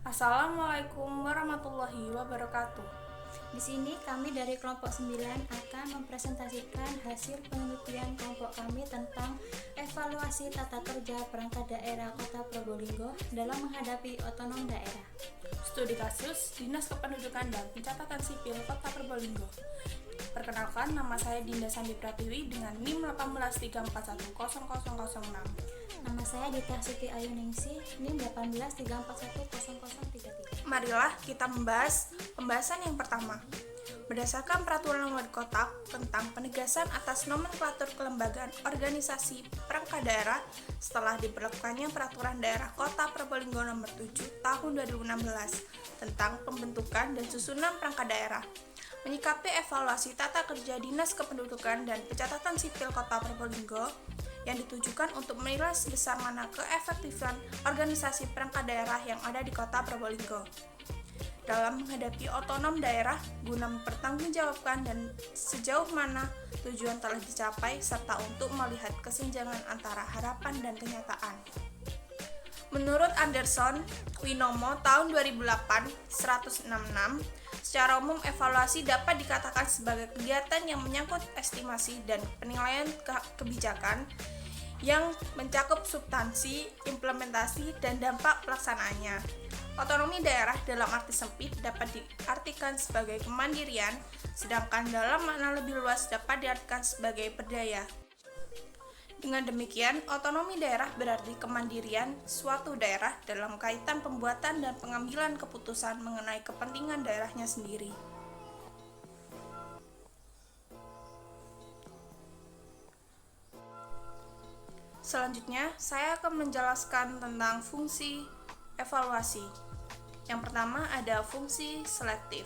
Assalamualaikum warahmatullahi wabarakatuh. Di sini kami dari kelompok 9 akan mempresentasikan hasil penelitian kelompok kami tentang evaluasi tata kerja perangkat daerah Kota Probolinggo dalam menghadapi otonom daerah. Studi kasus Dinas Kependudukan dan Pencatatan Sipil Kota Probolinggo. Perkenalkan, nama saya Dinda Sandi Pratiwi dengan NIM 1834100006. Nama saya Dita Siti Ayuningsih, NIM 1834100033. Marilah kita membahas pembahasan yang pertama. Berdasarkan Peraturan Wali Kota tentang penegasan atas nomenklatur kelembagaan organisasi perangkat daerah setelah diberlakukannya Peraturan Daerah Kota Probolinggo Nomor 7 Tahun 2016 tentang pembentukan dan susunan perangkat daerah. Menyikapi evaluasi tata kerja Dinas Kependudukan dan Pencatatan Sipil Kota Probolinggo yang ditujukan untuk menilai sebesar mana keefektifan organisasi perangkat daerah yang ada di Kota Probolinggo dalam menghadapi otonom daerah guna mempertanggungjawabkan dan sejauh mana tujuan telah dicapai serta untuk melihat kesenjangan antara harapan dan kenyataan. Menurut Anderson Winomo tahun 2008 166, secara umum evaluasi dapat dikatakan sebagai kegiatan yang menyangkut estimasi dan penilaian kebijakan yang mencakup substansi, implementasi, dan dampak pelaksanaannya. Otonomi daerah dalam arti sempit dapat diartikan sebagai kemandirian, sedangkan dalam makna lebih luas dapat diartikan sebagai berdaya. Dengan demikian, otonomi daerah berarti kemandirian suatu daerah dalam kaitan pembuatan dan pengambilan keputusan mengenai kepentingan daerahnya sendiri. Selanjutnya, saya akan menjelaskan tentang fungsi evaluasi. Yang pertama ada fungsi selektif.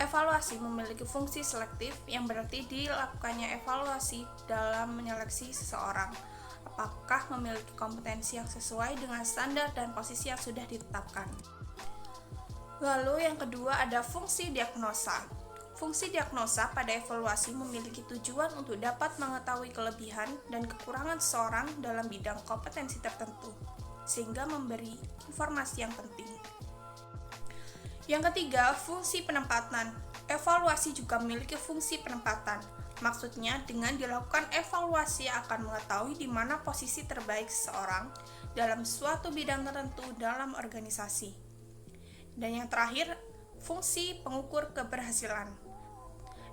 Evaluasi memiliki fungsi selektif yang berarti dilakukannya evaluasi dalam menyeleksi seseorang apakah memiliki kompetensi yang sesuai dengan standar dan posisi yang sudah ditetapkan. Lalu yang kedua ada fungsi diagnosa. Fungsi diagnosa pada evaluasi memiliki tujuan untuk dapat mengetahui kelebihan dan kekurangan seseorang dalam bidang kompetensi tertentu, sehingga memberi informasi yang penting. Yang ketiga, fungsi penempatan. Evaluasi juga memiliki fungsi penempatan. Maksudnya, dengan dilakukan evaluasi akan mengetahui di mana posisi terbaik seseorang dalam suatu bidang tertentu dalam organisasi. Dan yang terakhir, fungsi pengukur keberhasilan.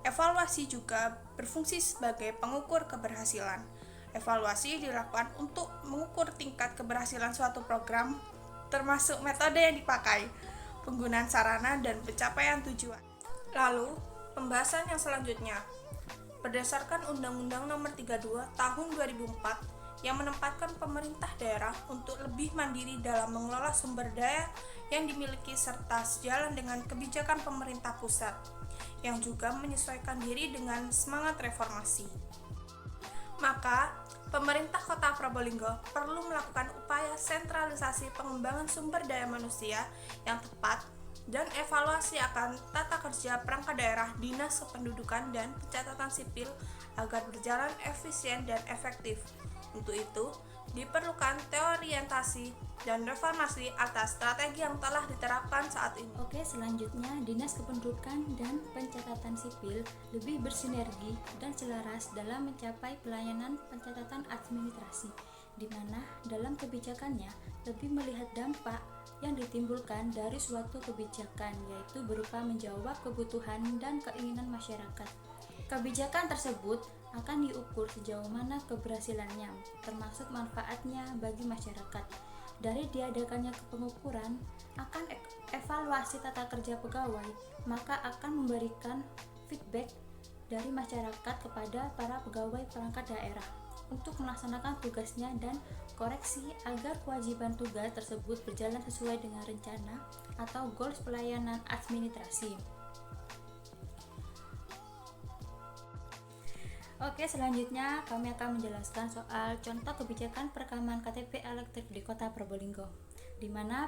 Evaluasi juga berfungsi sebagai pengukur keberhasilan. Evaluasi dilakukan untuk mengukur tingkat keberhasilan suatu program, termasuk metode yang dipakai, penggunaan sarana, dan pencapaian tujuan. Lalu, pembahasan yang selanjutnya. Berdasarkan Undang-Undang Nomor 32 Tahun 2004 yang menempatkan pemerintah daerah untuk lebih mandiri dalam mengelola sumber daya yang dimiliki serta sejalan dengan kebijakan pemerintah pusat, yang juga menyesuaikan diri dengan semangat reformasi. Maka, pemerintah Kota Probolinggo perlu melakukan upaya sentralisasi pengembangan sumber daya manusia yang tepat dan evaluasi akan tata kerja perangkat daerah Dinas Kependudukan dan Pencatatan Sipil agar berjalan efisien dan efektif. Untuk itu, diperlukan teorientasi dan reformasi atas strategi yang telah diterapkan saat ini. Oke, selanjutnya Dinas Kependudukan dan Pencatatan Sipil lebih bersinergi dan selaras dalam mencapai pelayanan pencatatan administrasi, di mana dalam kebijakannya lebih melihat dampak yang ditimbulkan dari suatu kebijakan, yaitu berupa menjawab kebutuhan dan keinginan masyarakat. Kebijakan tersebut akan diukur sejauh mana keberhasilannya, termasuk manfaatnya bagi masyarakat. Dari diadakannya pengukuran akan evaluasi tata kerja pegawai, maka akan memberikan feedback dari masyarakat kepada para pegawai perangkat daerah untuk melaksanakan tugasnya dan koreksi agar kewajiban tugas tersebut berjalan sesuai dengan rencana atau goals pelayanan administrasi. Oke, selanjutnya kami akan menjelaskan soal contoh kebijakan perekaman KTP elektronik di Kota Probolinggo, di mana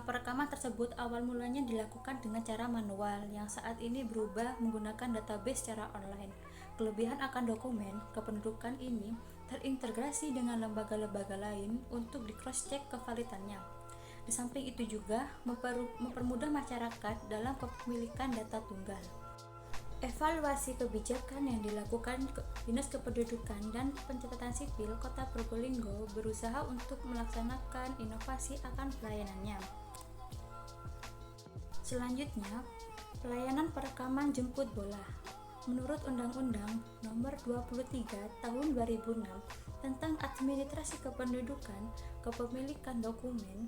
perekaman tersebut awal mulanya dilakukan dengan cara manual yang saat ini berubah menggunakan database secara online. Kelebihan akan dokumen kependudukan ini terintegrasi dengan lembaga-lembaga lain untuk di cross-check kevalidannya. Di samping itu juga mempermudah masyarakat dalam kepemilikan data tunggal. Evaluasi kebijakan yang dilakukan Dinas Kependudukan dan Pencatatan Sipil Kota Probolinggo berusaha untuk melaksanakan inovasi akan pelayanannya. Selanjutnya, pelayanan perekaman jemput bola. Menurut Undang-Undang Nomor 23 Tahun 2006 tentang Administrasi Kependudukan, Kepemilikan Dokumen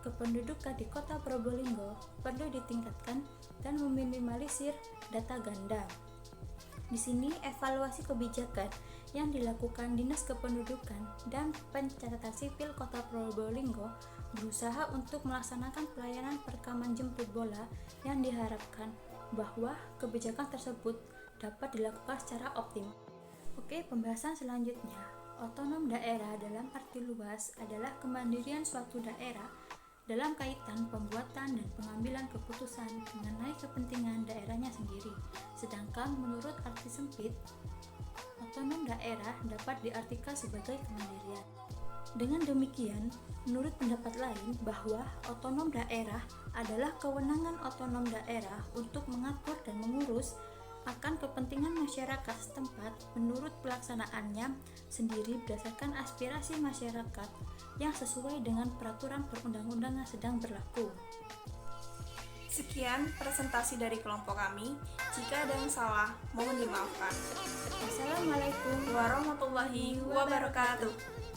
Kependudukan di Kota Probolinggo perlu ditingkatkan dan meminimalisir data ganda. Di sini evaluasi kebijakan yang dilakukan Dinas Kependudukan dan Pencatatan Sipil Kota Probolinggo berusaha untuk melaksanakan pelayanan perekaman jemput bola yang diharapkan bahwa kebijakan tersebut dapat dilakukan secara optimal. Oke, pembahasan selanjutnya. Otonom daerah dalam arti luas adalah kemandirian suatu daerah dalam kaitan pembuatan dan pengambilan keputusan mengenai kepentingan daerahnya sendiri. Sedangkan menurut arti sempit, otonom daerah dapat diartikan sebagai kemandirian. Dengan demikian, menurut pendapat lain bahwa otonom daerah adalah kewenangan otonom daerah untuk mengatur dan mengurus akan kepentingan masyarakat setempat menurut pelaksanaannya sendiri berdasarkan aspirasi masyarakat yang sesuai dengan peraturan perundang-undangan yang sedang berlaku. Sekian presentasi dari kelompok kami. Jika ada yang salah, mohon dimaafkan. Wassalamualaikum Warahmatullahi wabarakatuh.